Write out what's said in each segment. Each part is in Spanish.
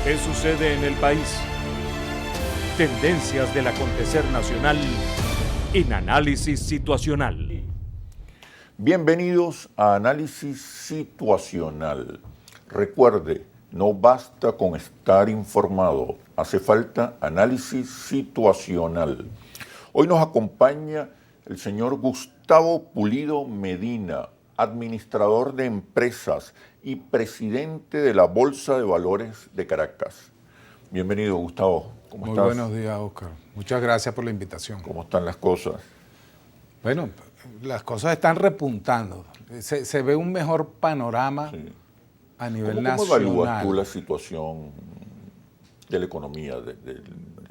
¿Qué sucede en el país? Tendencias del acontecer nacional en Análisis Situacional. Bienvenidos a Análisis Situacional. Recuerde, no basta con estar informado, hace falta análisis situacional. Hoy nos acompaña el señor Gustavo Pulido Medina, administrador de empresas y presidente de la Bolsa de Valores de Caracas. Bienvenido, Gustavo. ¿Cómo estás? Muy buenos días, Oscar. Muchas gracias por la invitación. ¿Cómo están las cosas? Bueno, las cosas están repuntando. Se ve un mejor panorama a nivel nacional. ¿Cómo evalúas tú la situación de la economía, de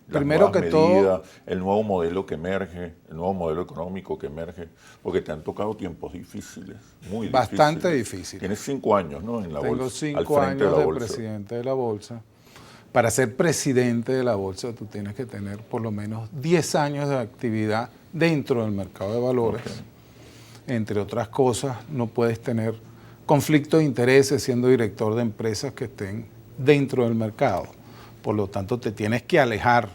las Primero nuevas que medidas, todo, el nuevo modelo que emerge, el nuevo modelo económico que emerge? Porque te han tocado tiempos difíciles, muy bastante difíciles. difíciles. Tienes 5 años, ¿no? En la Tengo bolsa. 5 años de presidente de la Bolsa. Para ser presidente de la Bolsa, tú tienes que tener por lo menos 10 años de actividad dentro del mercado de valores. Okay. Entre otras cosas, no puedes tener conflicto de intereses siendo director de empresas que estén dentro del mercado. Por lo tanto, te tienes que alejar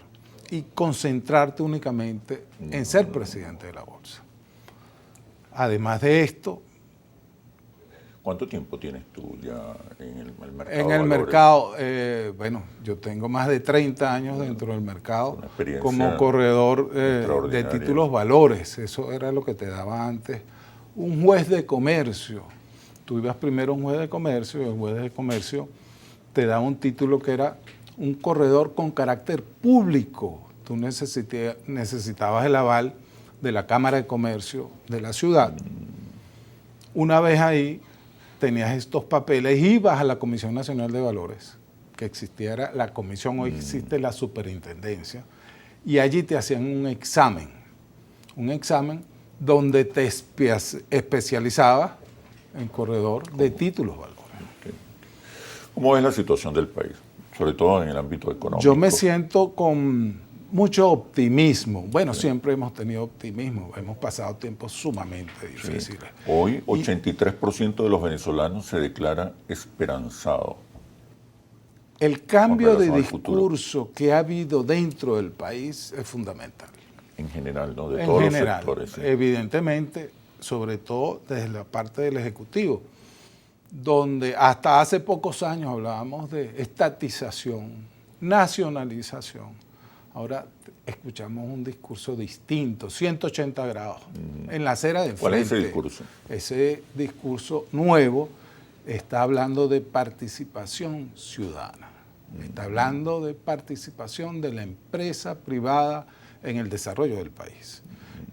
y concentrarte únicamente en ser presidente de la Bolsa. Además de esto, ¿cuánto tiempo tienes tú ya en el mercado? En el mercado, bueno, yo tengo más de 30 años dentro del mercado como corredor de títulos valores. Eso era lo que te daba antes un juez de comercio. Tú ibas primero a un juez de comercio y el juez de comercio te daba un título que era un corredor con carácter público. Tú necesitabas el aval de la Cámara de Comercio de la ciudad. Una vez ahí, tenías estos papeles, ibas a la Comisión Nacional de Valores, que existiera la comisión, hoy existe la superintendencia, y allí te hacían un examen donde te especializabas en corredor de títulos valores. Okay. ¿Cómo es la situación del país, sobre todo en el ámbito económico? Yo me siento con mucho optimismo. Bueno, siempre hemos tenido optimismo. Hemos pasado tiempos sumamente difíciles. Sí. Hoy, 83% de los venezolanos se declara esperanzado. El cambio de discurso que ha habido dentro del país es fundamental. En general, ¿no? De todos los sectores. Sí. Evidentemente, sobre todo desde la parte del Ejecutivo, donde hasta hace pocos años hablábamos de estatización, nacionalización. Ahora escuchamos un discurso distinto, 180 grados, en la acera de enfrente. ¿Cuál es ese discurso? Ese discurso nuevo está hablando de participación ciudadana, está hablando de participación de la empresa privada en el desarrollo del país.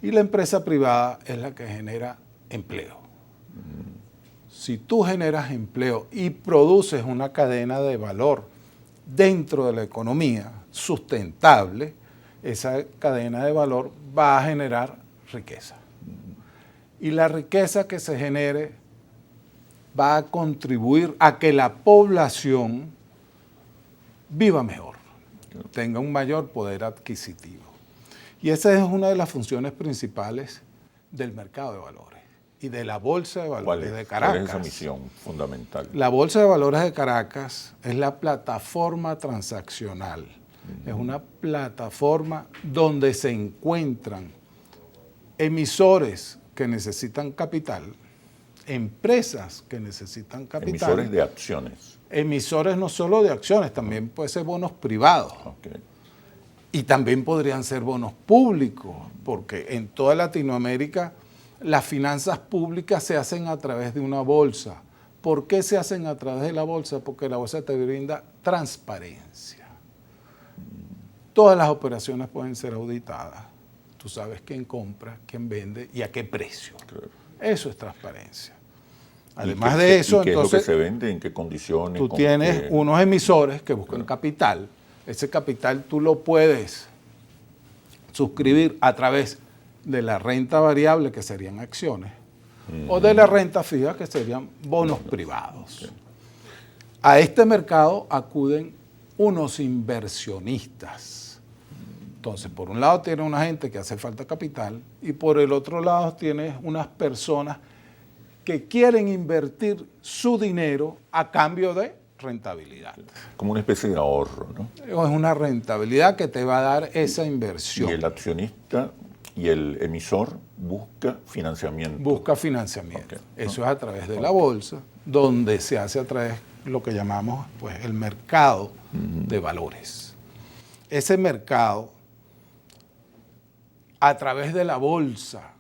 Y la empresa privada es la que genera empleo. Si tú generas empleo y produces una cadena de valor dentro de la economía sustentable, esa cadena de valor va a generar riqueza. Y la riqueza que se genere va a contribuir a que la población viva mejor, tenga un mayor poder adquisitivo. Y esa es una de las funciones principales del mercado de valores y de la Bolsa de Valores de Caracas. ¿Cuál es esa misión fundamental? La Bolsa de Valores de Caracas es la plataforma transaccional. Es una plataforma donde se encuentran emisores que necesitan capital, empresas que necesitan capital. Emisores de acciones. Emisores no solo de acciones, también puede ser bonos privados. Okay. Y también podrían ser bonos públicos, porque en toda Latinoamérica las finanzas públicas se hacen a través de una bolsa. ¿Por qué se hacen a través de la bolsa? Porque la bolsa te brinda transparencia. Todas las operaciones pueden ser auditadas. Tú sabes quién compra, quién vende y a qué precio. Claro. Eso es transparencia. Además de eso, ¿qué entonces, es lo que se vende? ¿En qué condiciones? Tú tienes unos emisores que buscan capital. Ese capital tú lo puedes suscribir a través de la renta variable, que serían acciones, o de la renta fija, que serían bonos privados. Okay. A este mercado acuden unos inversionistas. Entonces, por un lado tiene una gente que hace falta capital y por el otro lado tienes unas personas que quieren invertir su dinero a cambio de rentabilidad. Como una especie de ahorro, ¿no? Es una rentabilidad que te va a dar esa inversión. Y el accionista y el emisor busca financiamiento. Busca financiamiento. Okay. Eso es a través de la bolsa, donde se hace a través de lo que llamamos pues, el mercado de valores. Ese mercado, a través de la bolsa,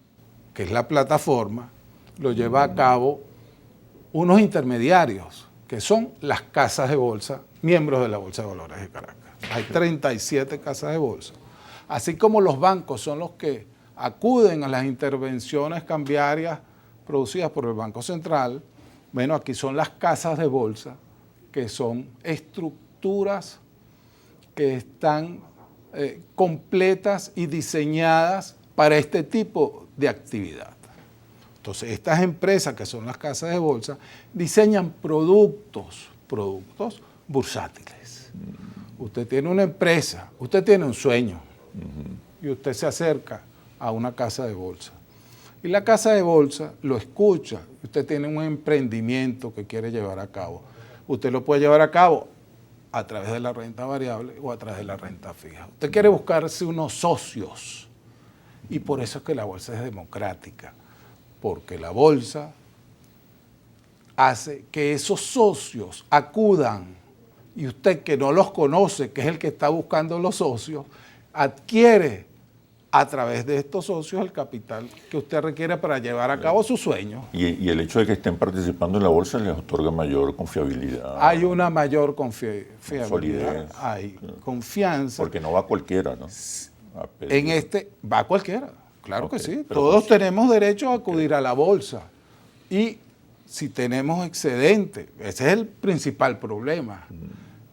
que es la plataforma, lo lleva a cabo unos intermediarios, que son las casas de bolsa, miembros de la Bolsa de Valores de Caracas. Hay 37 casas de bolsa. Así como los bancos son los que acuden a las intervenciones cambiarias producidas por el Banco Central, bueno, aquí son las casas de bolsa, que son estructuras que están completas y diseñadas para este tipo de actividad. Entonces, estas empresas, que son las casas de bolsa, diseñan productos bursátiles. Usted tiene una empresa, usted tiene un sueño, y usted se acerca a una casa de bolsa. Y la casa de bolsa lo escucha. Usted tiene un emprendimiento que quiere llevar a cabo. Usted lo puede llevar a cabo a través de la renta variable o a través de la renta fija. Usted quiere buscarse unos socios. Y por eso es que la bolsa es democrática. Porque la bolsa hace que esos socios acudan, y usted que no los conoce, que es el que está buscando los socios, adquiere a través de estos socios el capital que usted requiere para llevar a cabo su sueño. Y el hecho de que estén participando en la bolsa les otorga mayor confiabilidad. Hay una mayor fiabilidad, solidez, hay confianza. Porque no va cualquiera, ¿no? En este va cualquiera, claro Okay, que sí. pero Todos pues, tenemos derecho a acudir a la bolsa. Y si tenemos excedente, ese es el principal problema,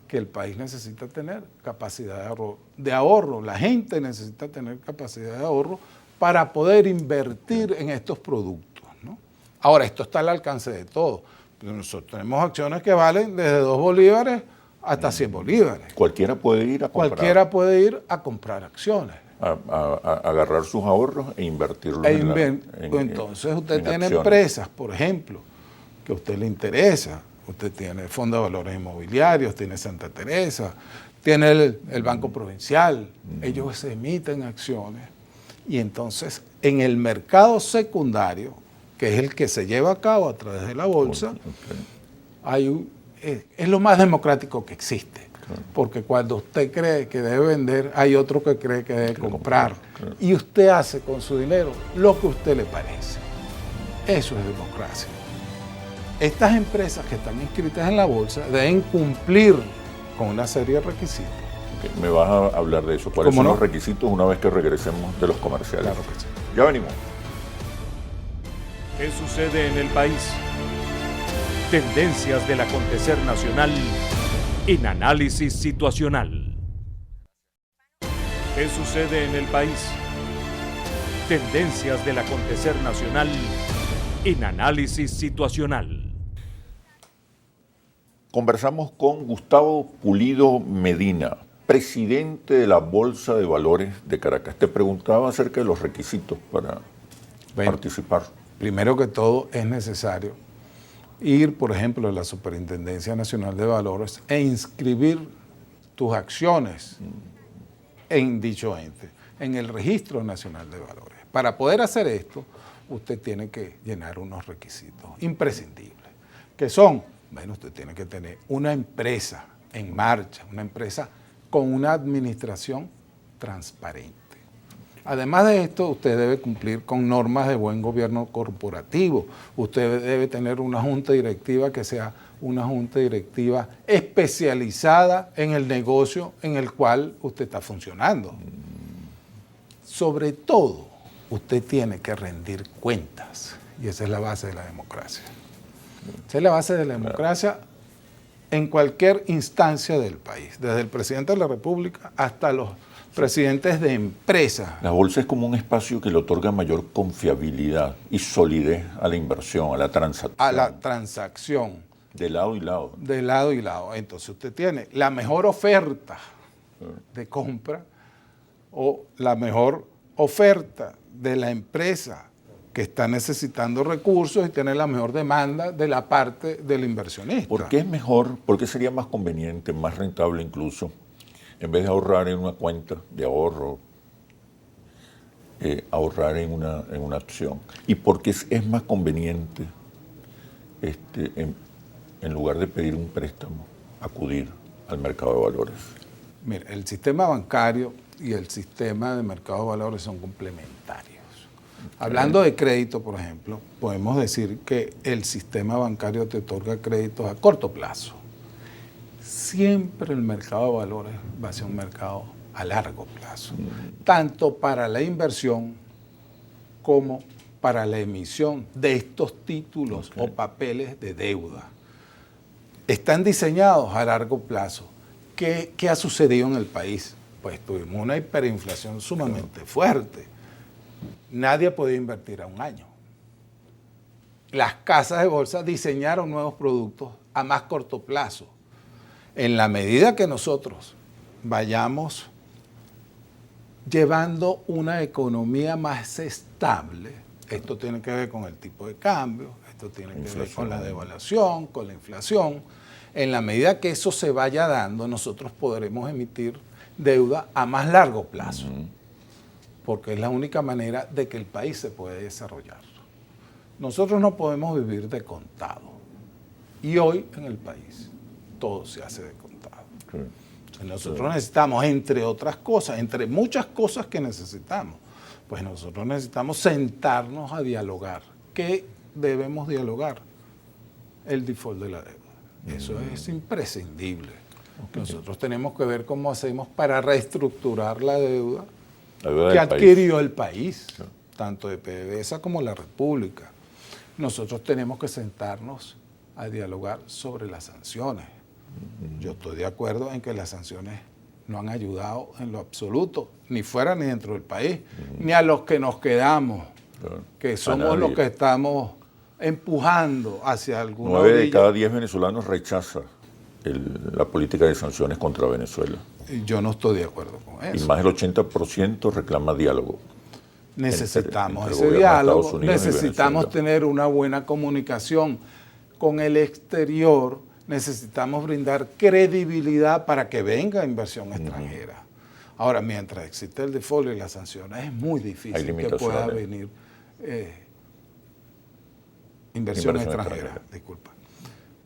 que el país necesita tener capacidad de ahorro. La gente necesita tener capacidad de ahorro para poder invertir en estos productos, ¿no? Ahora, esto está al alcance de todos. Nosotros tenemos acciones que valen desde 2 bolívares hasta 100 bolívares. Cualquiera puede ir a comprar. Cualquiera puede ir a comprar acciones. A agarrar sus ahorros e invertirlos entonces usted tiene acciones. Empresas, por ejemplo, que a usted le interesa. Usted tiene el Fondo de Valores Inmobiliarios, tiene Santa Teresa, tiene el Banco Provincial. Ellos se emiten acciones. Y entonces, en el mercado secundario, que es el que se lleva a cabo a través de la bolsa, es lo más democrático que existe. Porque cuando usted cree que debe vender, hay otro que cree que debe comprar. Y usted hace con su dinero lo que a usted le parece. Eso es democracia. Estas empresas que están inscritas en la bolsa deben cumplir con una serie de requisitos. Okay. Me vas a hablar de eso. ¿Cuáles son los requisitos una vez que regresemos de los comerciales? Claro que sí. Ya venimos. ¿Qué sucede en el país? Tendencias del acontecer nacional en análisis situacional. ¿Qué sucede en el país? Tendencias del acontecer nacional en análisis situacional. Conversamos con Gustavo Pulido Medina, presidente de la Bolsa de Valores de Caracas. Te preguntaba acerca de los requisitos para participar. Primero que todo, es necesario ir, por ejemplo, a la Superintendencia Nacional de Valores e inscribir tus acciones en dicho ente, en el Registro Nacional de Valores. Para poder hacer esto, usted tiene que llenar unos requisitos imprescindibles, que son, bueno, usted tiene que tener una empresa en marcha, una empresa con una administración transparente. Además de esto, usted debe cumplir con normas de buen gobierno corporativo. Usted debe tener una junta directiva que sea una junta directiva especializada en el negocio en el cual usted está funcionando. Sobre todo, usted tiene que rendir cuentas, y esa es la base de la democracia. Esa es la base de la democracia en cualquier instancia del país, desde el presidente de la República hasta los presidentes de empresas. La bolsa es como un espacio que le otorga mayor confiabilidad y solidez a la inversión, a la transacción. A la transacción. De lado y lado. De lado y lado. Entonces usted tiene la mejor oferta de compra o la mejor oferta de la empresa que está necesitando recursos y tiene la mejor demanda de la parte del inversionista. ¿Por qué es mejor, por qué sería más conveniente, más rentable incluso, en vez de ahorrar en una cuenta de ahorro, ahorrar en una acción? ¿Y por qué es más conveniente, en lugar de pedir un préstamo, acudir al mercado de valores? Mira, el sistema bancario y el sistema de mercado de valores son complementarios. Hablando de crédito, por ejemplo, podemos decir que el sistema bancario te otorga créditos a corto plazo. Siempre el mercado de valores va a ser un mercado a largo plazo, tanto para la inversión como para la emisión de estos títulos o papeles de deuda. Están diseñados a largo plazo. ¿Qué ha sucedido en el país? Pues tuvimos una hiperinflación sumamente fuerte. Nadie podía invertir a un año. Las casas de bolsa diseñaron nuevos productos a más corto plazo. En la medida que nosotros vayamos llevando una economía más estable, esto tiene que ver con el tipo de cambio, esto tiene que ver con la devaluación, con la inflación. En la medida que eso se vaya dando, nosotros podremos emitir deuda a más largo plazo, porque es la única manera de que el país se puede desarrollar. Nosotros no podemos vivir de contado. Y hoy en el país todo se hace de contado. Nosotros necesitamos, entre otras cosas, entre muchas cosas que necesitamos, pues nosotros necesitamos sentarnos a dialogar. ¿Qué debemos dialogar? El default de la deuda. Eso es imprescindible. Nosotros tenemos que ver cómo hacemos para reestructurar la deuda que adquirió el país, tanto de PDVSA como la República. Nosotros tenemos que sentarnos a dialogar sobre las sanciones. Yo estoy de acuerdo en que las sanciones no han ayudado en lo absoluto, ni fuera ni dentro del país, ni a los que nos quedamos, que somos los que estamos empujando hacia alguna 9 de orilla. cada 10 venezolanos rechaza la política de sanciones contra Venezuela. Yo no estoy de acuerdo con eso. Y más del 80% reclama diálogo. Necesitamos entre ese el gobierno de diálogo, Estados Unidos y necesitamos Venezuela. tener una buena comunicación con el exterior, necesitamos brindar credibilidad para que venga inversión extranjera. Ahora, mientras existe el default y las sanciones, es muy difícil que pueda venir inversión extranjera. Disculpa.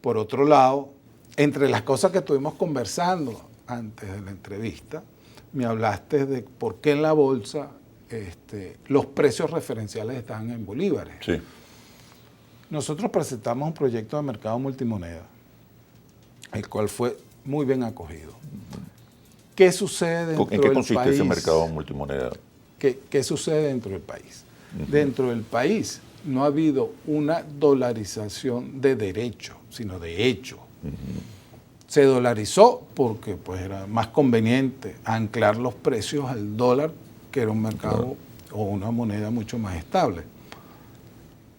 Por otro lado, entre las cosas que estuvimos conversando antes de la entrevista, me hablaste de por qué en la bolsa los precios referenciales están en bolívares. Sí. Nosotros presentamos un proyecto de mercado multimoneda, el cual fue muy bien acogido. ¿Qué sucede dentro del país? ¿En qué consiste ese mercado multimoneda? ¿Qué sucede dentro del país? Dentro del país no ha habido una dolarización de derecho, sino de hecho. Se dolarizó porque pues, era más conveniente anclar los precios al dólar, que era un mercado o una moneda mucho más estable.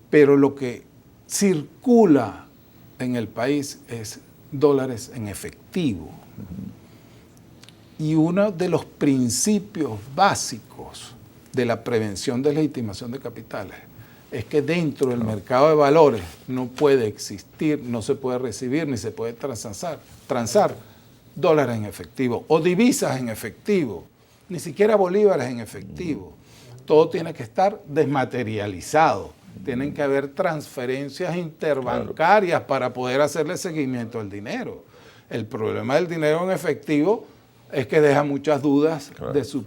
Pero lo que circula en el país es dólares en efectivo. Y uno de los principios básicos de la prevención de legitimación de capitales es que dentro del mercado de valores no puede existir, no se puede recibir ni se puede transar dólares en efectivo o divisas en efectivo, ni siquiera bolívares en efectivo. Todo tiene que estar desmaterializado. Tienen que haber transferencias interbancarias para poder hacerle seguimiento al dinero. El problema del dinero en efectivo es que deja muchas dudas de su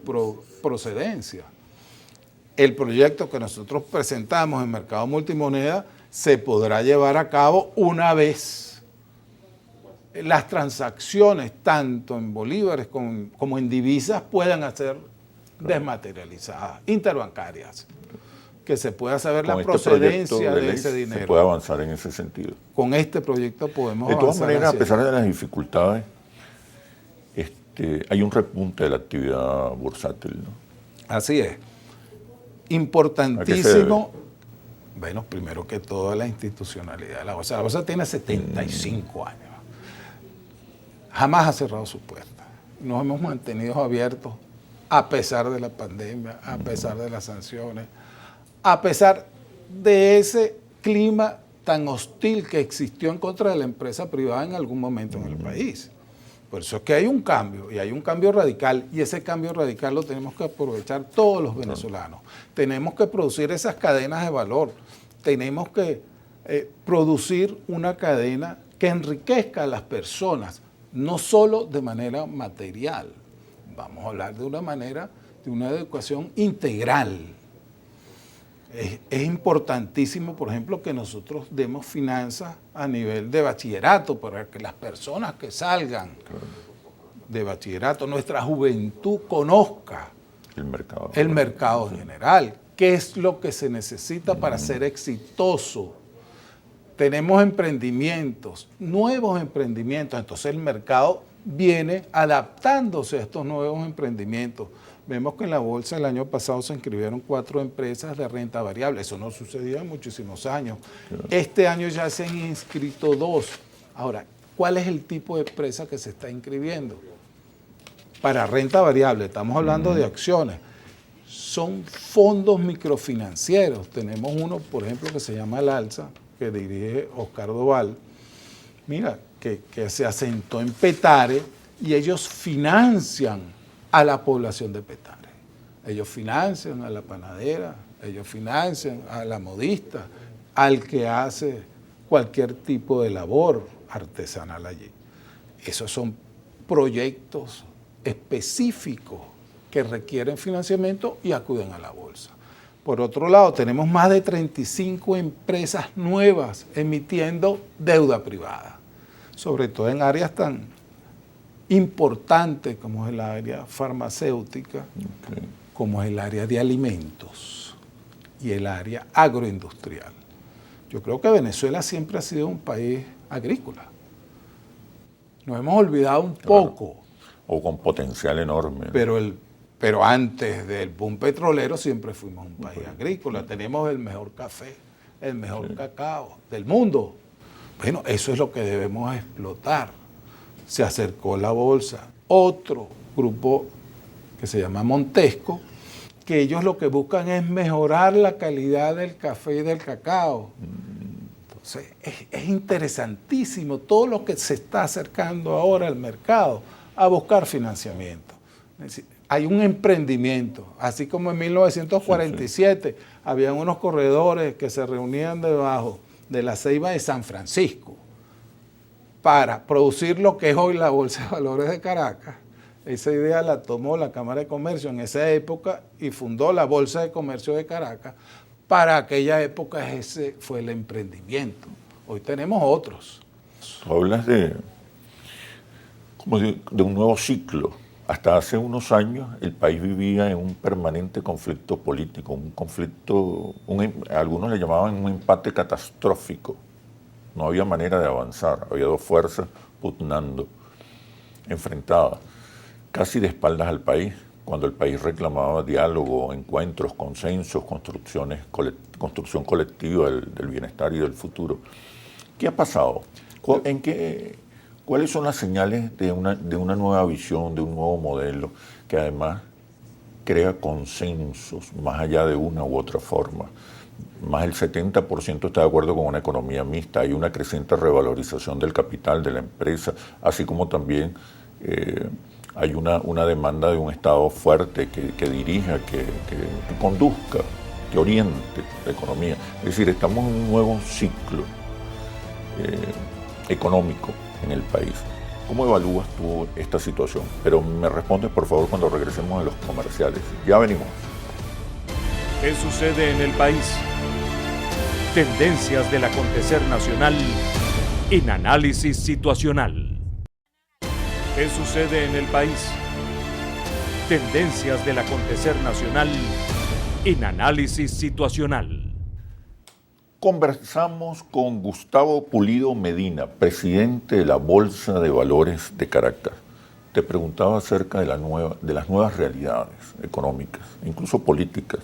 procedencia. El proyecto que nosotros presentamos en Mercado Multimoneda se podrá llevar a cabo una vez las transacciones, tanto en bolívares como en divisas, puedan ser desmaterializadas, interbancarias, que se pueda saber la procedencia de ese dinero. Se puede avanzar en ese sentido. Con este proyecto podemos avanzar. De todas maneras, a pesar de las dificultades, hay un repunte de la actividad bursátil, ¿no? Así es. Importantísimo. Bueno, primero que todo, la institucionalidad de la bolsa. La bolsa tiene 75 años. Jamás ha cerrado sus puertas. Nos hemos mantenido abiertos a pesar de la pandemia, a pesar de las sanciones, a pesar de ese clima tan hostil que existió en contra de la empresa privada en algún momento en el país. Por eso es que hay un cambio, y hay un cambio radical, y ese cambio radical lo tenemos que aprovechar todos los venezolanos. Tenemos que producir esas cadenas de valor, tenemos que producir una cadena que enriquezca a las personas, no solo de manera material. Vamos a hablar de una educación integral. Es importantísimo, por ejemplo, que nosotros demos finanzas a nivel de bachillerato para que las personas que salgan de bachillerato, nuestra juventud conozca el mercado general, qué es lo que se necesita para ser exitoso. Tenemos emprendimientos, nuevos emprendimientos, entonces el mercado viene adaptándose a estos nuevos emprendimientos. Vemos que en la bolsa el año pasado se inscribieron 4 empresas de renta variable. Eso no sucedía en muchísimos años. Este año ya se han inscrito 2. Ahora, ¿cuál es el tipo de empresa que se está inscribiendo? Para renta variable, estamos hablando de acciones. Son fondos microfinancieros. Tenemos uno, por ejemplo, que se llama El Alza, que dirige Oscar Doval. Mira, que se asentó en Petare y ellos financian a la población de Petare. Ellos financian a la panadera, ellos financian a la modista, al que hace cualquier tipo de labor artesanal allí. Esos son proyectos específicos que requieren financiamiento y acuden a la bolsa. Por otro lado, tenemos más de 35 empresas nuevas emitiendo deuda privada, sobre todo en áreas tan importante como es el área farmacéutica, como es el área de alimentos y el área agroindustrial. Yo creo que Venezuela siempre ha sido un país agrícola. Nos hemos olvidado un poco. O con potencial enorme. Pero antes del boom petrolero siempre fuimos un país agrícola. Tenemos el mejor café, el mejor cacao del mundo. Bueno, eso es lo que debemos explotar. Se acercó la bolsa, otro grupo que se llama Montesco, que ellos lo que buscan es mejorar la calidad del café y del cacao. Entonces, es interesantísimo todo lo que se está acercando ahora al mercado a buscar financiamiento. Es decir, hay un emprendimiento, así como en 1947 habían unos corredores que se reunían debajo de la ceiba de San Francisco para producir lo que es hoy la Bolsa de Valores de Caracas. Esa idea la tomó la Cámara de Comercio en esa época y fundó la Bolsa de Comercio de Caracas. Para aquella época ese fue el emprendimiento. Hoy tenemos otros. Tú hablas como de un nuevo ciclo. Hasta hace unos años el país vivía en un permanente conflicto político, un conflicto, algunos le llamaban un empate catastrófico. No había manera de avanzar, había 2 fuerzas pugnando, enfrentadas, casi de espaldas al país, cuando el país reclamaba diálogo, encuentros, consensos, construcción colectiva del bienestar y del futuro. ¿Qué ha pasado? ¿Cuáles son las señales de una nueva visión, de un nuevo modelo que además crea consensos más allá de una u otra forma? Más del 70% está de acuerdo con una economía mixta, hay una creciente revalorización del capital de la empresa, así como también hay una demanda de un Estado fuerte que dirija, que conduzca, que oriente la economía. Es decir, estamos en un nuevo ciclo económico en el país. ¿Cómo evalúas tú esta situación? Pero me respondes, por favor, cuando regresemos a los comerciales. Ya venimos. ¿Qué sucede en el país? Tendencias del acontecer nacional en análisis situacional. ¿Qué sucede en el país? Tendencias del acontecer nacional en análisis situacional. Conversamos con Gustavo Pulido Medina, presidente de la Bolsa de Valores de Caracas. Te preguntaba acerca de las nuevas realidades económicas, incluso políticas,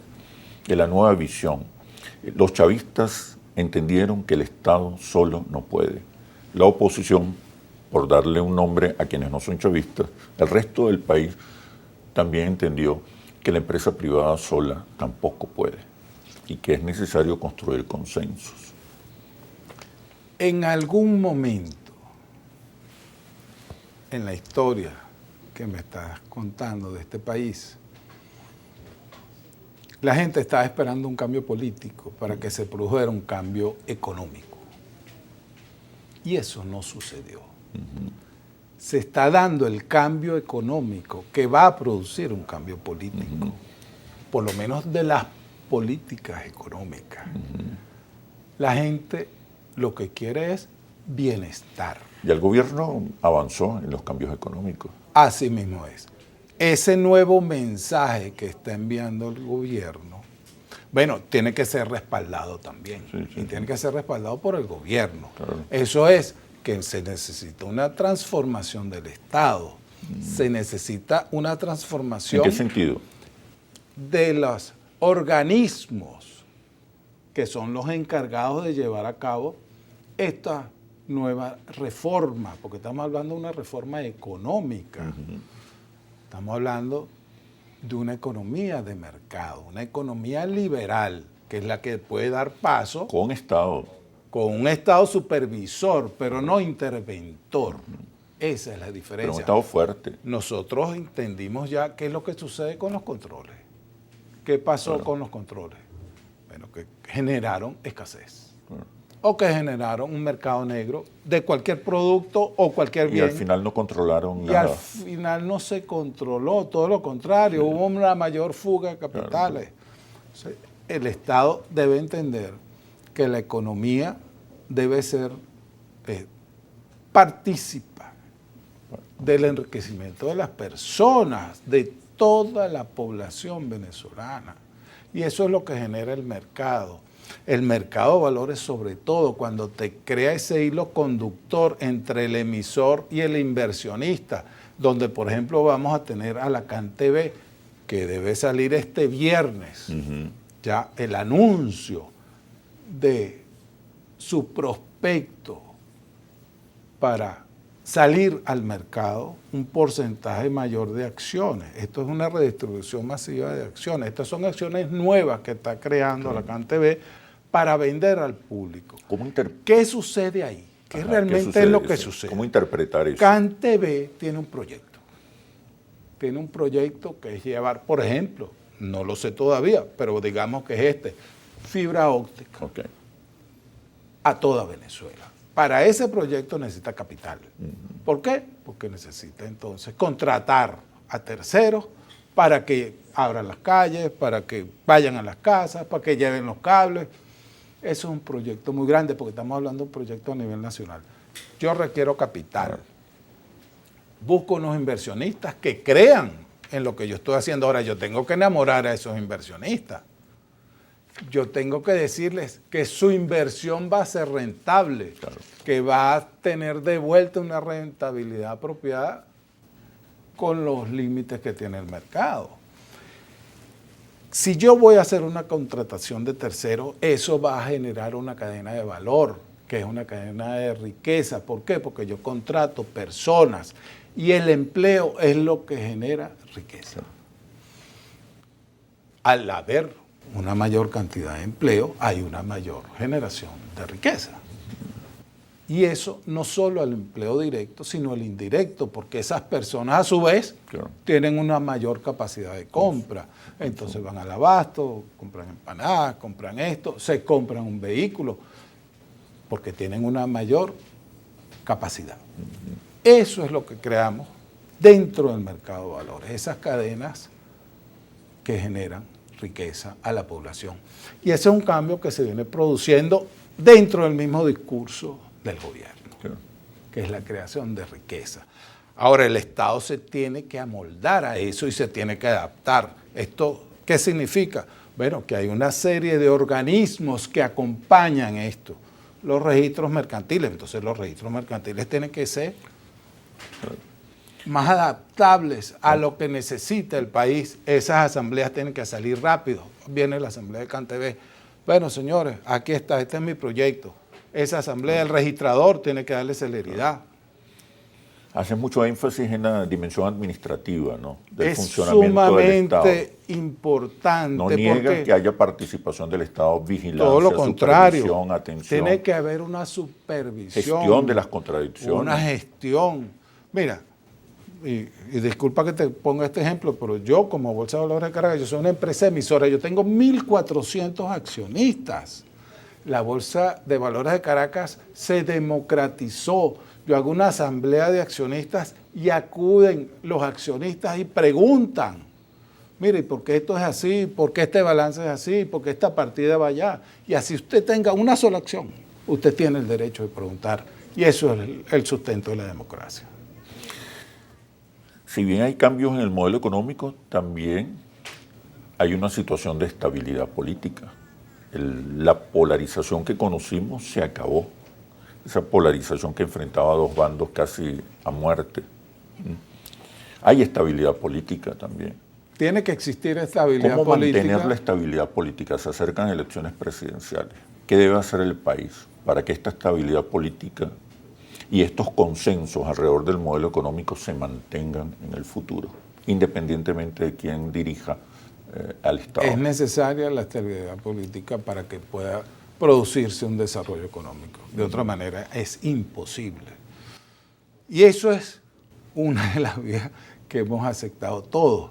de la nueva visión. Los chavistas entendieron que el Estado solo no puede. La oposición, por darle un nombre a quienes no son chavistas, el resto del país también entendió que la empresa privada sola tampoco puede. y que es necesario construir consensos. En algún momento en la historia que me estás contando de este país, la gente estaba esperando un cambio político para que se produjera un cambio económico. Y eso no sucedió. Se está dando el cambio económico que va a producir un cambio político, por lo menos de las políticas económicas. La gente lo que quiere es bienestar. Y el gobierno avanzó en los cambios económicos. Así mismo es. Ese nuevo mensaje que está enviando el gobierno, bueno, tiene que ser respaldado también. Y tiene que ser respaldado por el gobierno. Claro. Eso es que se necesita una transformación del Estado. Se necesita una transformación. ¿En qué sentido? De los organismos que son los encargados de llevar a cabo esta nueva reforma, porque estamos hablando de una reforma económica. Estamos hablando de una economía de mercado, una economía liberal, que es la que puede dar paso Con Estado. con un Estado supervisor, pero no interventor. Esa es la diferencia. Pero un Estado fuerte. Nosotros entendimos ya qué es lo que sucede con los controles. ¿Qué pasó con los controles? Bueno, que generaron escasez. O que generaron un mercado negro de cualquier producto o cualquier bien. Y al final no controlaron Y nada. al final no se controló, todo lo contrario, hubo una mayor fuga de capitales. Entonces, el Estado debe entender que la economía debe ser partícipa del enriquecimiento de las personas, de toda la población venezolana. Y eso es lo que genera el mercado. El mercado de valores, sobre todo cuando te crea ese hilo conductor entre el emisor y el inversionista, donde por ejemplo vamos a tener a la CanTV, que debe salir este viernes, ya el anuncio de su prospecto para salir al mercado un porcentaje mayor de acciones. Esto es una redistribución masiva de acciones. Estas son acciones nuevas que está creando la CanTV para vender al público. ¿Qué sucede ahí? ¿Qué realmente es lo que sucede? ¿Cómo interpretar eso? CanTV tiene un proyecto. Tiene un proyecto que es llevar, por ejemplo, no lo sé todavía, pero digamos que es fibra óptica a toda Venezuela. Para ese proyecto necesita capital. ¿Por qué? Porque necesita entonces contratar a terceros para que abran las calles, para que vayan a las casas, para que lleven los cables. Eso es un proyecto muy grande porque estamos hablando de un proyecto a nivel nacional. Yo requiero capital. Busco unos inversionistas que crean en lo que yo estoy haciendo. Ahora, yo tengo que enamorar a esos inversionistas. Yo tengo que decirles que su inversión va a ser rentable, que va a tener de vuelta una rentabilidad apropiada con los límites que tiene el mercado. Si yo voy a hacer una contratación de tercero, eso va a generar una cadena de valor, que es una cadena de riqueza. ¿Por qué? Porque yo contrato personas y el empleo es lo que genera riqueza. Al haber una mayor cantidad de empleo, hay una mayor generación de riqueza. Y eso no solo el empleo directo, sino el indirecto, porque esas personas a su vez tienen una mayor capacidad de compra. Entonces van al abasto, compran empanadas, compran esto, se compran un vehículo, porque tienen una mayor capacidad. Eso es lo que creamos dentro del mercado de valores, esas cadenas que generan riqueza a la población. Y ese es un cambio que se viene produciendo dentro del mismo discurso del gobierno, que es la creación de riqueza. Ahora, el Estado se tiene que amoldar a eso y se tiene que adaptar. ¿Esto qué significa? Bueno, que hay una serie de organismos que acompañan esto. Los registros mercantiles. Entonces, los registros mercantiles tienen que ser más adaptables a lo que necesita el país. Esas asambleas tienen que salir rápido. Viene la asamblea de CanTV. Bueno, señores, aquí está, este es mi proyecto. Esa asamblea, el registrador tiene que darle celeridad. Hace mucho énfasis en la dimensión administrativa, ¿no? Del es funcionamiento del Estado. sumamente importante. No niega que haya participación del Estado, vigilancia, todo lo contrario, supervisión, atención. Tiene que haber una supervisión. Gestión de las contradicciones. Una gestión. Mira, y disculpa que te ponga este ejemplo, pero yo como Bolsa de Valores de Caracas, yo soy una empresa emisora, yo tengo 1.400 accionistas. La Bolsa de Valores de Caracas se democratizó. Yo hago una asamblea de accionistas y acuden los accionistas y preguntan, mire, ¿por qué esto es así? ¿Por qué este balance es así? ¿Por qué esta partida va allá? Y así usted tenga una sola acción, usted tiene el derecho de preguntar. Y eso es el sustento de la democracia. Si bien hay cambios en el modelo económico, también hay una situación de estabilidad política. La polarización que conocimos se acabó. Esa polarización que enfrentaba a dos bandos casi a muerte. Hay estabilidad política también. Tiene que existir estabilidad política. ¿Cómo mantener la estabilidad política? Se acercan elecciones presidenciales. ¿Qué debe hacer el país para que esta estabilidad política y estos consensos alrededor del modelo económico se mantengan en el futuro, independientemente de quién dirija al Estado? Es necesaria la estabilidad política para que pueda producirse un desarrollo económico. De otra manera es imposible. Y eso es una de las vías que hemos aceptado todos.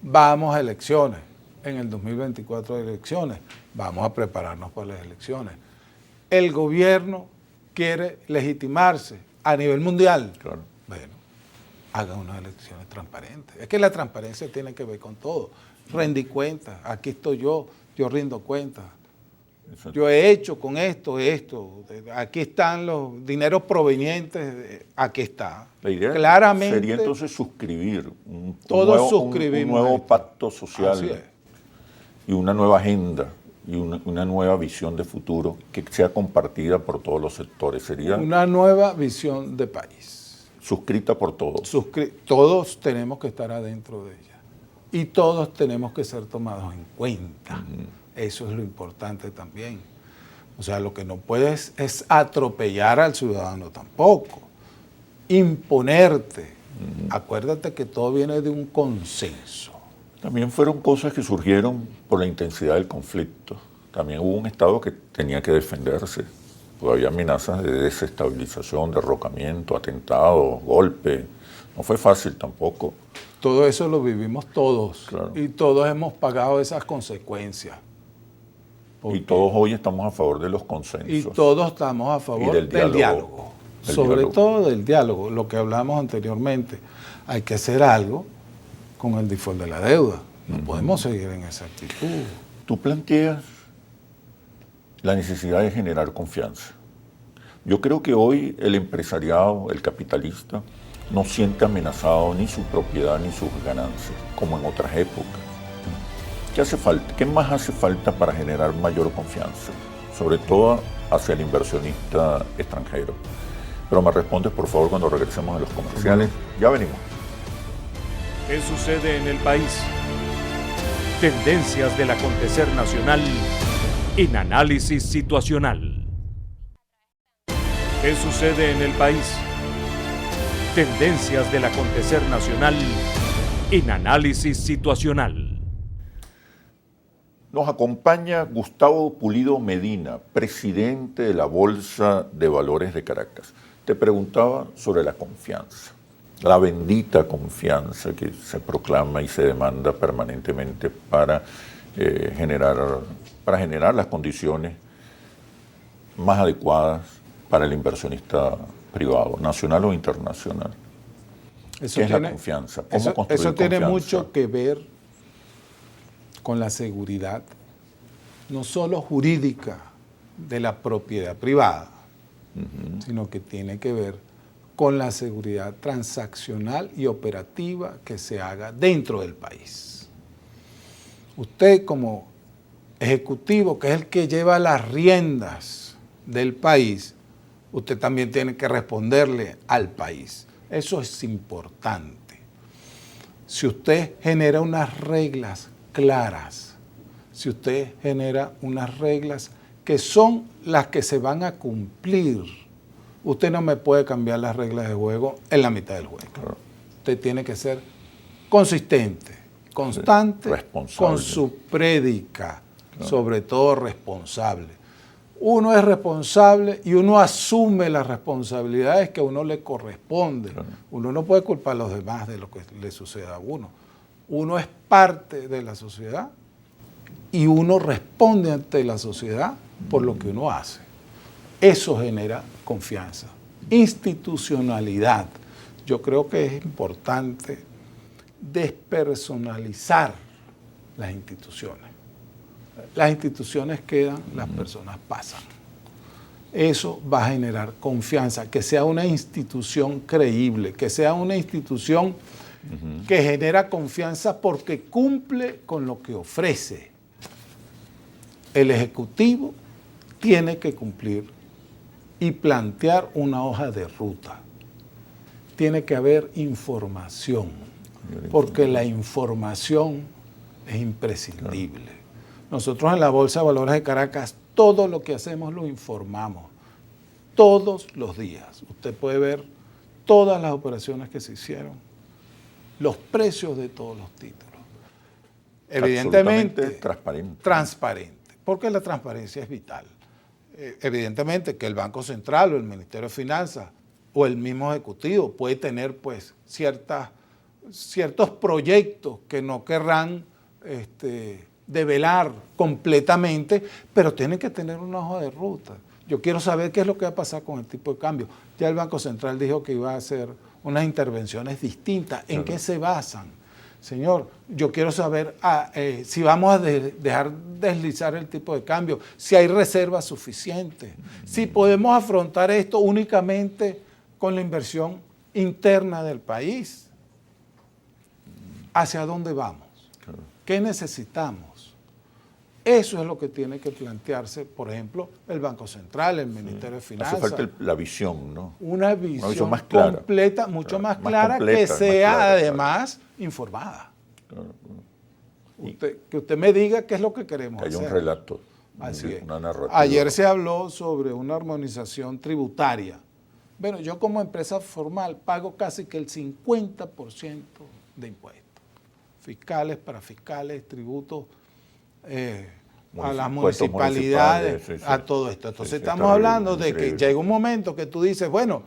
Vamos a elecciones. En el 2024 hay elecciones. Vamos a prepararnos para las elecciones. El gobierno quiere legitimarse a nivel mundial. Claro. Bueno, hagan unas elecciones transparentes. Es que la transparencia tiene que ver con todo. Rendí cuentas. Aquí estoy yo rindo cuentas. Yo he hecho con esto, aquí están los dineros provenientes, aquí está. La idea claramente sería entonces suscribir un nuevo pacto social y una nueva agenda y una nueva visión de futuro que sea compartida por todos los sectores. Sería una nueva visión de país. Suscrita por todos. Todos tenemos que estar adentro de ella y todos tenemos que ser tomados en cuenta. Eso es lo importante también. O sea, lo que no puedes es atropellar al ciudadano tampoco. Imponerte. Acuérdate que todo viene de un consenso. También fueron cosas que surgieron por la intensidad del conflicto. También hubo un Estado que tenía que defenderse. Porque había amenazas de desestabilización, derrocamiento, atentados, golpes. No fue fácil tampoco. Todo eso lo vivimos todos. Claro. Y todos hemos pagado esas consecuencias. Y todos hoy estamos a favor de los consensos. Y todos estamos a favor del diálogo. Sobre todo del diálogo, lo que hablamos anteriormente. Hay que hacer algo con el default de la deuda. No podemos seguir en esa actitud. Tú planteas la necesidad de generar confianza. Yo creo que hoy el empresariado, el capitalista, no siente amenazado ni su propiedad ni sus ganancias, como en otras épocas. ¿Qué hace falta? ¿Qué más hace falta para generar mayor confianza? Sobre todo hacia el inversionista extranjero. Pero me respondes, por favor, cuando regresemos a los comerciales. Ya venimos. ¿Qué sucede en el país? Tendencias del acontecer nacional en análisis situacional. ¿Qué sucede en el país? Tendencias del acontecer nacional en análisis situacional. Nos acompaña Gustavo Pulido Medina, presidente de la Bolsa de Valores de Caracas. Te preguntaba sobre la confianza, la bendita confianza que se proclama y se demanda permanentemente para generar las condiciones más adecuadas para el inversionista privado, nacional o internacional. ¿Qué es la confianza? ¿Cómo construir eso tiene confianza? mucho que ver con la seguridad, no solo jurídica de la propiedad privada, sino que tiene que ver con la seguridad transaccional y operativa que se haga dentro del país. Usted como ejecutivo, que es el que lleva las riendas del país, usted también tiene que responderle al país. Eso es importante. Si usted genera unas reglas claras, si usted genera unas reglas que son las que se van a cumplir, usted no me puede cambiar las reglas de juego en la mitad del juego. Claro. Usted tiene que ser consistente, constante, responsable, con su prédica, sobre todo responsable. Uno es responsable y uno asume las responsabilidades que a uno le corresponden. Claro. Uno no puede culpar a los demás de lo que le suceda a uno. Uno es parte de la sociedad y uno responde ante la sociedad por lo que uno hace. Eso genera confianza. Institucionalidad. Yo creo que es importante despersonalizar las instituciones. Las instituciones quedan, las personas pasan. Eso va a generar confianza, que sea una institución creíble, que sea una institución que genera confianza porque cumple con lo que ofrece. El Ejecutivo tiene que cumplir y plantear una hoja de ruta. Tiene que haber información, porque la información es imprescindible. Nosotros en la Bolsa de Valores de Caracas, todo lo que hacemos lo informamos, todos los días. Usted puede ver todas las operaciones que se hicieron, los precios de todos los títulos. Evidentemente, transparente, porque la transparencia es vital. Evidentemente que el Banco Central o el Ministerio de Finanzas o el mismo Ejecutivo puede tener pues ciertos proyectos que no querrán develar completamente, pero tienen que tener una hoja de ruta. Yo quiero saber qué es lo que va a pasar con el tipo de cambio. Ya el Banco Central dijo que iba a hacer unas intervenciones distintas. ¿En qué se basan? Señor, yo quiero saber si vamos a dejar deslizar el tipo de cambio, si hay reservas suficientes, si podemos afrontar esto únicamente con la inversión interna del país. ¿Hacia dónde vamos? ¿Qué necesitamos? Eso es lo que tiene que plantearse, por ejemplo, el Banco Central, el Ministerio de Finanzas. Hace falta la visión, ¿no? Una visión más clara, completa, mucho más clara, que sea además informada. Claro. Que usted me diga qué es lo que queremos que haya hacer. un relato, Así es. una narrativa. Ayer se habló sobre una armonización tributaria. Bueno, yo como empresa formal pago casi que el 50% de impuestos. Fiscales, parafiscales, tributos a las municipalidades, a todo esto. Entonces estamos hablando de que llega un momento que tú dices, bueno,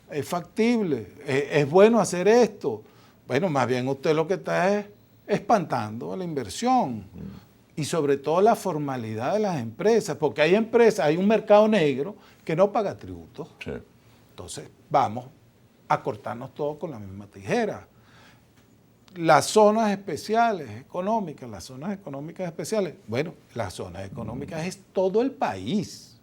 es factible, es bueno hacer esto. Bueno, más bien usted lo que está es espantando a la inversión y sobre todo la formalidad de las empresas, porque hay empresas, hay un mercado negro que no paga tributos. Sí. Entonces vamos a cortarnos todo con la misma tijera. Las zonas especiales económicas, las zonas económicas especiales, bueno, las zonas económicas es todo el país,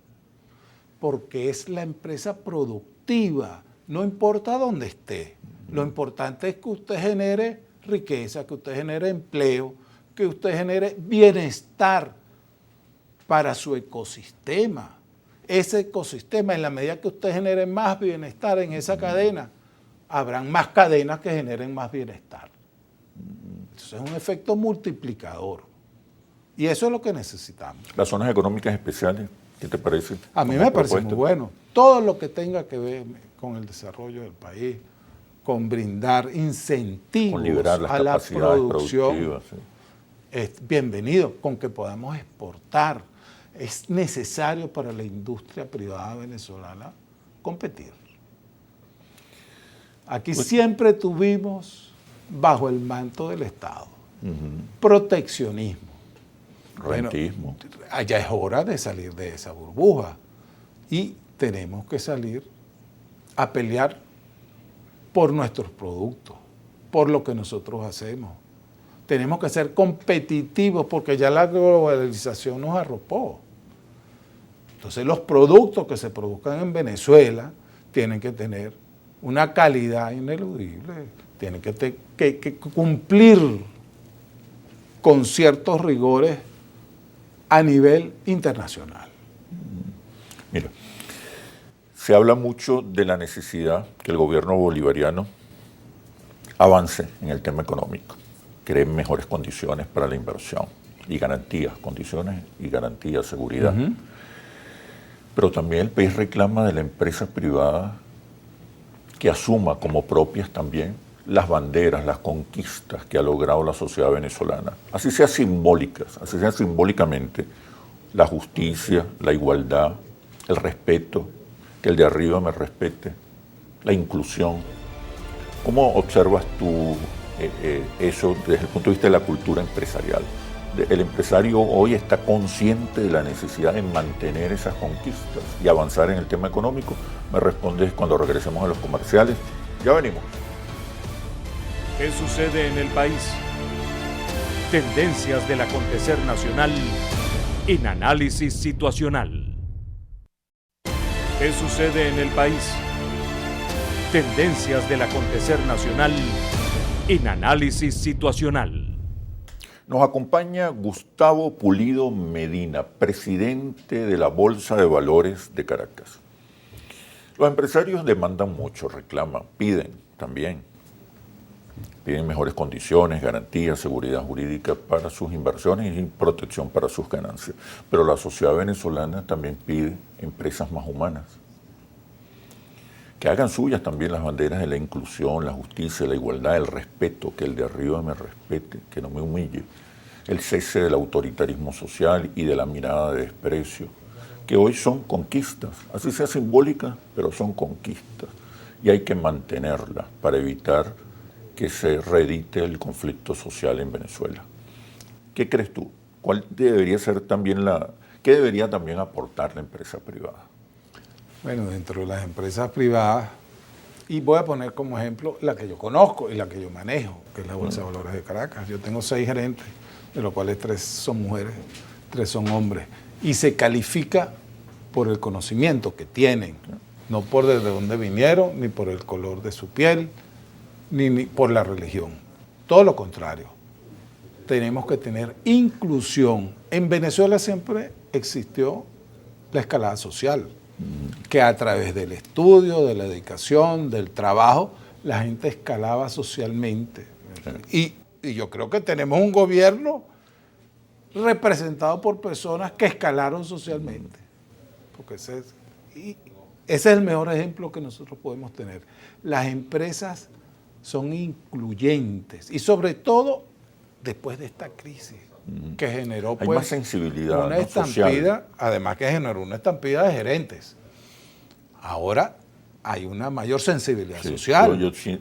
porque es la empresa productiva, no importa dónde esté. Lo importante es que usted genere riqueza, que usted genere empleo, que usted genere bienestar para su ecosistema. Ese ecosistema, en la medida que usted genere más bienestar en esa cadena, habrán más cadenas que generen más bienestar. Entonces es un efecto multiplicador. Y eso es lo que necesitamos. Las zonas económicas especiales, ¿qué te parece? A mí me parece muy bueno. Todo lo que tenga que ver con el desarrollo del país, con brindar incentivos a la producción, es bienvenido, con que podamos exportar. Es necesario para la industria privada venezolana competir. Aquí siempre tuvimos bajo el manto del Estado proteccionismo. Rentismo. Bueno, ya es hora de salir de esa burbuja y tenemos que salir a pelear por nuestros productos, por lo que nosotros hacemos. Tenemos que ser competitivos porque ya la globalización nos arropó. Entonces los productos que se produzcan en Venezuela tienen que tener una calidad ineludible, tienen que cumplir con ciertos rigores a nivel internacional. Mira, se habla mucho de la necesidad que el gobierno bolivariano avance en el tema económico, cree mejores condiciones para la inversión y garantías, condiciones y garantías, seguridad. Pero también el país reclama de la empresa privada que asuma como propias también las banderas, las conquistas que ha logrado la sociedad venezolana, así sea simbólicas, así sea simbólicamente, la justicia, la igualdad, el respeto, que el de arriba me respete, la inclusión. ¿Cómo observas tú eso desde el punto de vista de la cultura empresarial? El empresario hoy está consciente de la necesidad de mantener esas conquistas y avanzar en el tema económico. Me respondes cuando regresemos a los comerciales. Ya venimos. ¿Qué sucede en el país? Tendencias del acontecer nacional en análisis situacional. ¿Qué sucede en el país? Tendencias del acontecer nacional en análisis situacional. Nos acompaña Gustavo Pulido Medina, presidente de la Bolsa de Valores de Caracas. Los empresarios demandan mucho, reclaman, piden también. Piden mejores condiciones, garantías, seguridad jurídica para sus inversiones y protección para sus ganancias. Pero la sociedad venezolana también pide empresas más humanas. Que hagan suyas también las banderas de la inclusión, la justicia, la igualdad, el respeto, que el de arriba me respete, que no me humille, el cese del autoritarismo social y de la mirada de desprecio, que hoy son conquistas, así sea simbólicas, pero son conquistas, y hay que mantenerlas para evitar que se reedite el conflicto social en Venezuela. ¿Qué crees tú? ¿Cuál debería ser también qué debería también aportar la empresa privada? Bueno, dentro de las empresas privadas, y voy a poner como ejemplo la que yo conozco y la que yo manejo, que es la Bolsa de Valores de Caracas. Yo tengo 6 gerentes, de los cuales 3 son mujeres, 3 son hombres, y se califica por el conocimiento que tienen, no por desde dónde vinieron, ni por el color de su piel, ni por la religión. Todo lo contrario. Tenemos que tener inclusión. En Venezuela siempre existió la escalada social, que a través del estudio, de la dedicación, del trabajo, la gente escalaba socialmente. Sí. Y yo creo que tenemos un gobierno representado por personas que escalaron socialmente. Porque ese es el mejor ejemplo que nosotros podemos tener. Las empresas son incluyentes y sobre todo después de esta crisis que generó hay más sensibilidad, una estampida, social. Además que generó una estampida de gerentes. Ahora hay una mayor sensibilidad social. Yo sí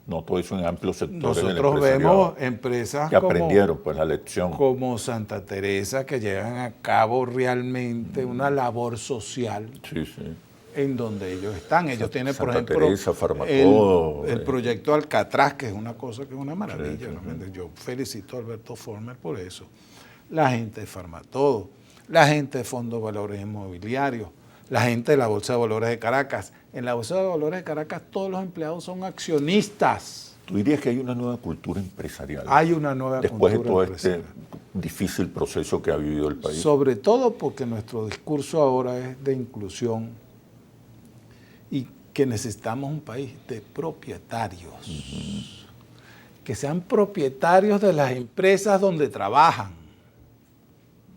noto eso en amplios sectores. Nosotros vemos empresas que aprendieron pues la lección. Como Santa Teresa, que llevan a cabo realmente una labor social. Sí, sí. En donde ellos están. Ellos tienen, por Santa ejemplo, Teresa, Farmatodo, el proyecto Alcatraz, que es una cosa que es una maravilla. Sí. Yo felicito a Alberto Former por eso. La gente de Farmatodo, la gente de Fondo de Valores Inmobiliarios, la gente de la Bolsa de Valores de Caracas. En la Bolsa de Valores de Caracas todos los empleados son accionistas. ¿Tú dirías que hay una nueva cultura empresarial? Hay una nueva cultura empresarial. Después de todo este difícil proceso que ha vivido el país. Sobre todo porque nuestro discurso ahora es de inclusión y que necesitamos un país de propietarios. Que sean propietarios de las empresas donde trabajan.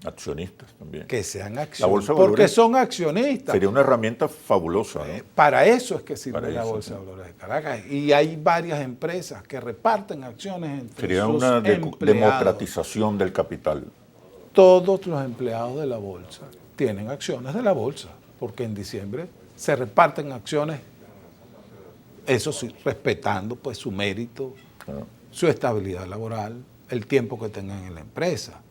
Accionistas también. Que sean accionistas, porque Valores son accionistas. Sería una herramienta fabulosa, ¿no? Para eso es que sirve para la eso, Bolsa de Valores de Caracas. Y hay varias empresas que reparten acciones entre sería sus una empleados. democratización del capital. Todos los empleados de la Bolsa tienen acciones de la Bolsa, porque en diciembre se reparten acciones, eso sí, respetando pues su mérito, su estabilidad laboral, el tiempo que tengan en la empresa.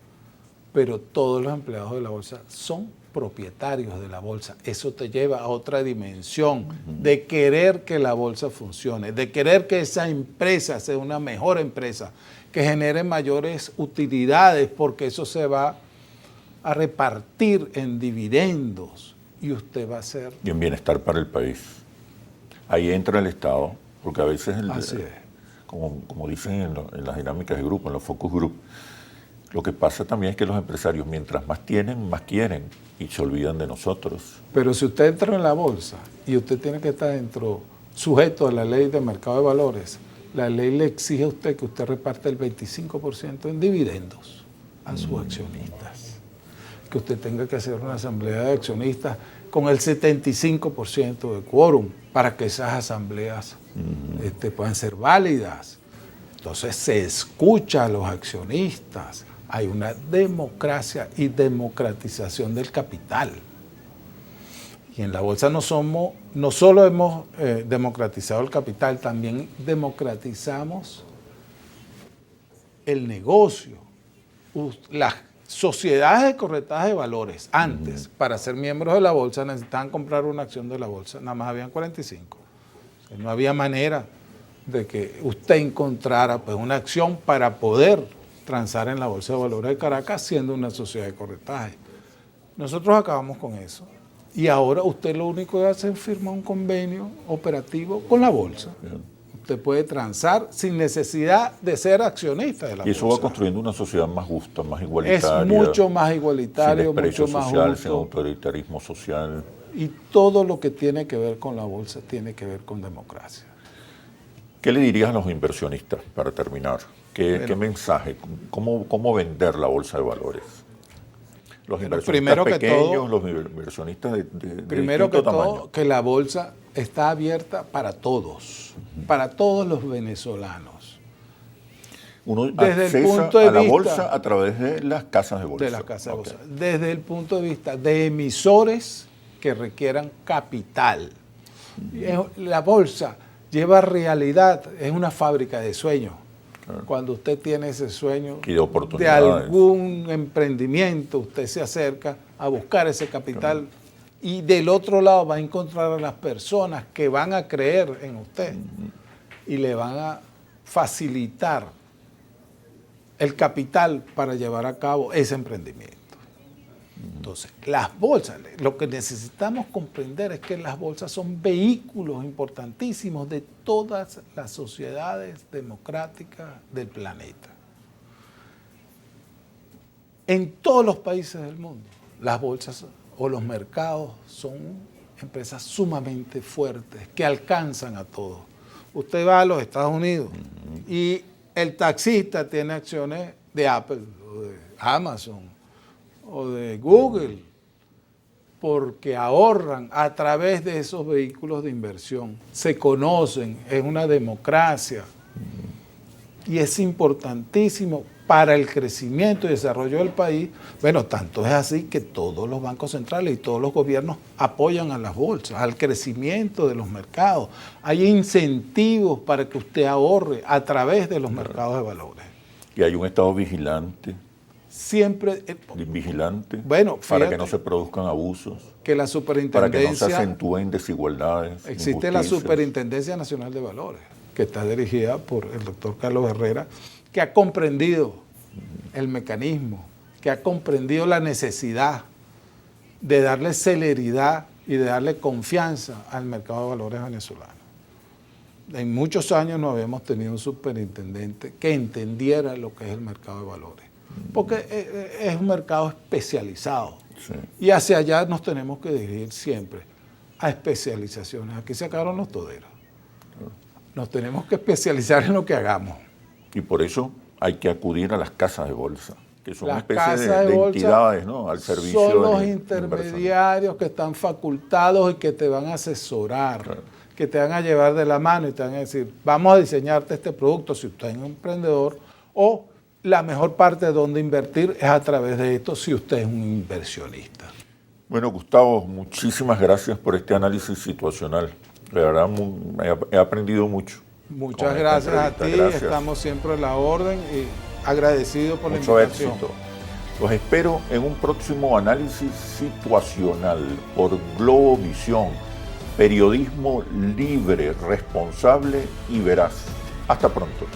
Pero todos los empleados de la Bolsa son propietarios de la Bolsa. Eso te lleva a otra dimensión de querer que la Bolsa funcione, de querer que esa empresa sea una mejor empresa, que genere mayores utilidades, porque eso se va a repartir en dividendos y usted va a ser... Y en bienestar para el país. Ahí entra el Estado, porque a veces, como dicen en las dinámicas de grupo, en los focus group, lo que pasa también es que los empresarios, mientras más tienen, más quieren y se olvidan de nosotros. Pero si usted entra en la bolsa y usted tiene que estar sujeto a la ley de mercado de valores, la ley le exige a usted que usted reparte el 25% en dividendos a sus accionistas. Que usted tenga que hacer una asamblea de accionistas con el 75% de quórum para que esas asambleas puedan ser válidas. Entonces se escucha a los accionistas, hay una democracia y democratización del capital. Y en la bolsa no solo hemos democratizado el capital, también democratizamos el negocio. Las sociedades de corretaje de valores, antes, para ser miembros de la bolsa, necesitaban comprar una acción de la bolsa, nada más habían 45. O sea, no había manera de que usted encontrara pues, una acción para poder transar en la Bolsa de Valores de Caracas siendo una sociedad de corretaje. Nosotros acabamos con eso. Y ahora usted lo único que hace es firmar un convenio operativo con la bolsa. Bien. Usted puede transar sin necesidad de ser accionista de la bolsa. Y eso va construyendo una sociedad más justa, más igualitaria. Es mucho más igualitario, mucho más social, justo. Sin autoritarismo social. Y todo lo que tiene que ver con la bolsa tiene que ver con democracia. ¿Qué le dirías a los inversionistas para terminar? ¿Qué mensaje? ¿Cómo vender la bolsa de valores? Los inversionistas pequeños, los inversionistas de primero que tamaño. todo, que la bolsa está abierta para todos los venezolanos. Uno accesa a la bolsa a través de las casas de bolsa. De las casas de bolsa. Desde el punto de vista de emisores que requieran capital. La bolsa lleva realidad, es una fábrica de sueños. Claro. Cuando usted tiene ese sueño y de algún emprendimiento, usted se acerca a buscar ese capital. Claro. Y del otro lado va a encontrar a las personas que van a creer en usted y le van a facilitar el capital para llevar a cabo ese emprendimiento. Entonces, las bolsas, lo que necesitamos comprender es que las bolsas son vehículos importantísimos de todas las sociedades democráticas del planeta. En todos los países del mundo, las bolsas o los mercados son empresas sumamente fuertes que alcanzan a todos. Usted va a los Estados Unidos y el taxista tiene acciones de Apple o de Amazon o de Google, porque ahorran a través de esos vehículos de inversión. Se conocen, es una democracia y es importantísimo para el crecimiento y desarrollo del país. Bueno, tanto es así que todos los bancos centrales y todos los gobiernos apoyan a las bolsas, al crecimiento de los mercados. Hay incentivos para que usted ahorre a través de los mercados de valores. Y hay un Estado vigilante. Siempre vigilante, bueno, para que no se produzcan abusos, que la superintendencia, para que no se acentúen desigualdades. Existe la Superintendencia Nacional de Valores, que está dirigida por el doctor Carlos Herrera, que ha comprendido el mecanismo, que ha comprendido la necesidad de darle celeridad y de darle confianza al mercado de valores venezolano. En muchos años no habíamos tenido un superintendente que entendiera lo que es el mercado de valores, porque es un mercado especializado. Sí. Y hacia allá nos tenemos que dirigir siempre, a especializaciones. Aquí se acabaron los toderos. Nos tenemos que especializar en lo que hagamos. Y por eso hay que acudir a las casas de bolsa, que son una especie de entidades, ¿no?, al servicio de son los intermediarios que están facultados y que te van a asesorar, claro, que te van a llevar de la mano y te van a decir, vamos a diseñarte este producto si usted es un emprendedor, o la mejor parte de donde invertir es a través de esto si usted es un inversionista. Bueno, Gustavo, muchísimas gracias por este análisis situacional. De verdad, he aprendido mucho. Muchas gracias a ti, gracias. Estamos siempre a la orden y agradecido por mucho la invitación. Éxito. Los espero en un próximo análisis situacional por Globovisión, periodismo libre, responsable y veraz. Hasta pronto.